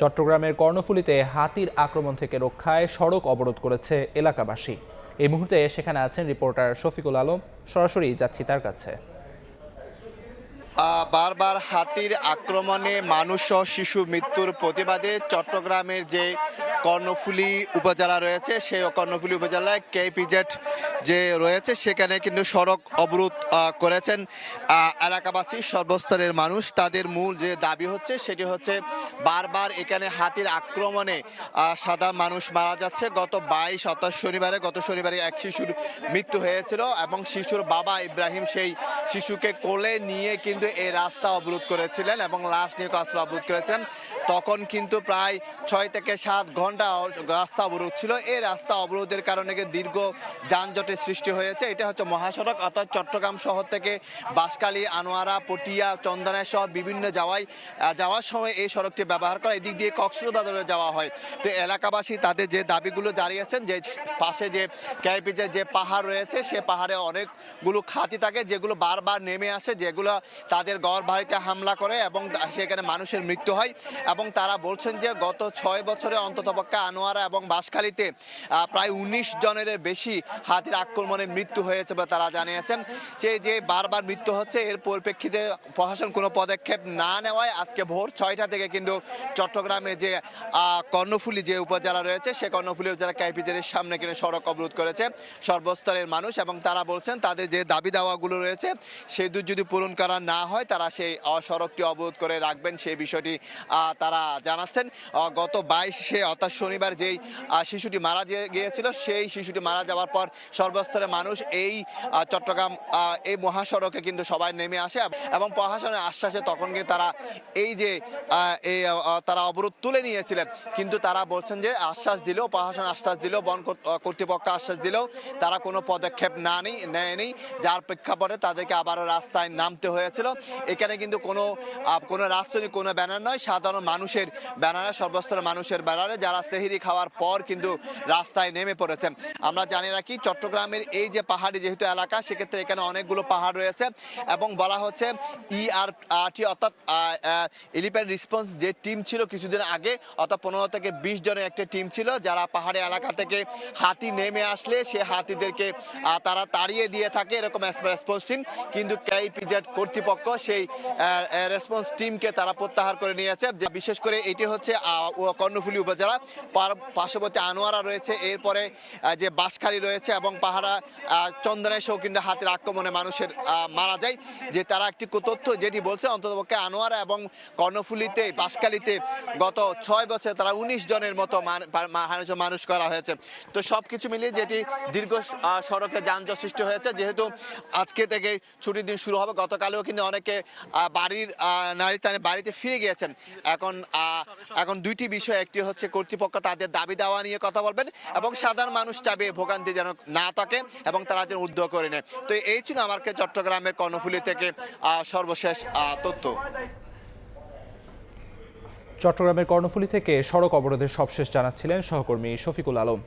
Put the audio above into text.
চট্টগ্রামের কর্ণফুলীতে হাতির আক্রমণ থেকে রক্ষায় সড়ক অবরোধ করেছে এলাকাবাসী। এই মুহূর্তে সেখানে আছেন রিপোর্টার শফিকুল আলম। সরাসরি যাচ্ছি তার কাছে। বারবার হাতির আক্রমণে মানুষ ও শিশু মৃত্যুর প্রতিবাদে চট্টগ্রামের যে কর্ণফুলী উপজেলা রয়েছে সেই কর্ণফুলী উপজেলায় কেপিজেড যে রয়েছে সেখানে কিন্তু সড়ক অবরোধ করেছেন এলাকাবাসী, সর্বস্তরের মানুষ। তাদের মূল যে দাবি হচ্ছে সেটি হচ্ছে বারবার এখানে হাতির আক্রমণে সাধারণ মানুষ মারা যাচ্ছে। গত 22 শনিবারে এক শিশুর মৃত্যু হয়েছিল এবং শিশুর বাবা ইব্রাহিম সেই শিশুকে কোলে নিয়ে কিন্তু এই রাস্তা অবরোধ করেছিলেন এবং লাশ নিয়ে রাস্তা অবরোধ করেছিলেন। তখন কিন্তু প্রায় 6 থেকে 7 ঘন্টা রাস্তা অবরোধ ছিল। এই রাস্তা অবরোধের কারণে দীর্ঘ যানজটের সৃষ্টি হয়েছে। এটা হচ্ছে মহাসড়ক, অর্থাৎ চট্টগ্রাম শহর থেকে বাঁশখালী, আনোয়ারা, পটিয়া, চন্দনা সহ বিভিন্ন যাওয়ার সময় এই সড়কটি ব্যবহার করা। এদিক দিয়ে কক্সবাজারে যাওয়া হয়। তো এলাকাবাসী তাদের যে দাবিগুলো দাঁড়িয়েছেন, যে পাশে যে কেপিজের যে পাহাড় রয়েছে সে পাহাড়ে অনেকগুলো খাতি থাকে যেগুলো বারবার নেমে আসে, যেগুলো তাদের ঘর বাড়িতে হামলা করে এবং সেখানে মানুষের মৃত্যু হয়। এবং তারা বলছেন যে গত 6 বছরে অন্ততপক্ষে আনোয়ারা এবং বাঁশখালীতে প্রায় 19 জনের বেশি হাতির আক্রমণে মৃত্যু হয়েছে বলে তারা জানিয়েছেন। যে বারবার মৃত্যু হচ্ছে, এর পরিপ্রেক্ষিতে প্রশাসন কোনো পদক্ষেপ না নেওয়ায় আজকে ভোর 6টা থেকে কিন্তু চট্টগ্রামে যে কর্ণফুলী যে উপজেলা রয়েছে সে কর্ণফুলী উপজেলা কেপিজের সামনে কিন্তু সড়ক অবরোধ করেছে সর্বস্তরের মানুষ। এবং তারা বলছেন তাদের যে দাবি দাওয়াগুলো রয়েছে সেই যদি পূরণ করা না হয় তারা সেই সড়কটি অবরোধ করে রাখবেন, সেই বিষয়টি তারা জানাচ্ছেন। গত 22 অর্থাৎ শনিবার যেই শিশুটি মারা গিয়েছিল সেই শিশুটি মারা যাওয়ার পর সর্বস্তরের মানুষ এই চট্টগ্রাম এই মহাসড়কে কিন্তু সবাই নেমে আসে এবং প্রশাসনের আশ্বাসে তখন গিয়ে তারা এই যে তারা অবরোধ তুলে নিয়েছিলেন। কিন্তু তারা বলছেন যে আশ্বাস দিলেও, প্রশাসন আশ্বাস দিলেও, বন কর্তৃপক্ষ আশ্বাস দিলেও তারা কোনো পদক্ষেপ নেয়নি, যার প্রেক্ষাপটে তাদেরকে আবারও রাস্তায় নামতে হয়েছিল। এখানে কিন্তু কোনো রাজনৈতিক কোনো ব্যানার নয়, সাধারণ মানুষের ব্যানারে, সর্বস্তরের মানুষের ব্যানারে, যারা সেহরি খাওয়ার পর কিন্তু রাস্তায় নেমে পড়েছেন। আমরা জানি রাখি চট্টগ্রামের এই যে পাহাড়ি যেহেতু এলাকা, সেক্ষেত্রে এখানে অনেকগুলো পাহাড় রয়েছে এবং বলা হচ্ছে ERT অর্থাৎ এলিফ্যান্ট রেসপন্স যে টিম ছিল কিছুদিন আগে, অর্থাৎ 15 থেকে 20 জনের একটা টিম ছিল যারা পাহাড়ি এলাকা থেকে হাতি নেমে আসলে সে হাতিদেরকে তারা তাড়িয়ে দিয়ে থাকে, এরকম রেসপন্স টিম। কিন্তু কেপিজেড কর্তৃপক্ষ সেই রেসপন্স টিমকে তারা প্রত্যাহার করে নিয়েছে। বিশেষ করে এটি হচ্ছে কর্ণফুলী উপজেলা, পার্শ্ববর্তী আনোয়ারা রয়েছে, এরপরে যে বাঁশখালী রয়েছে এবং পাহাড়া চন্দনেশেও কিন্তু হাতির আক্রমণে মানুষের মারা যায়। যে তারা একটি তথ্য যেটি বলছে অন্ততপক্ষে আনোয়ারা এবং কর্ণফুলীতে, বাঁশখালীতে গত 6 বছরে তারা 19 জনের মতো মানুষ করা হয়েছে। তো সবকিছু মিলিয়ে যেটি দীর্ঘ সড়কে যানজট সৃষ্টি হয়েছে। যেহেতু আজকে থেকে ছুটির দিন শুরু হবে, গতকালেও কিন্তু অনেকে বাড়ির বাড়িতে ফিরে গিয়েছেন। এখন দুইটি বিষয়, একটি হচ্ছে কর্তৃপক্ষ তাদের দাবি দেওয়া নিয়ে কথা বলবেন এবং সাধারণ মানুষ চাবে ভোগান্তি যেন না থাকে এবং তারা যেন উদ্যোগ করে নেয়। তো এই ছিল আমার চট্টগ্রামের কর্ণফুলী থেকে সর্বশেষ তথ্য। চট্টগ্রামের কর্ণফুলী থেকে সড়ক অবরোধের সবশেষ জানাচ্ছিলেন সহকর্মী শফিকুল আলম।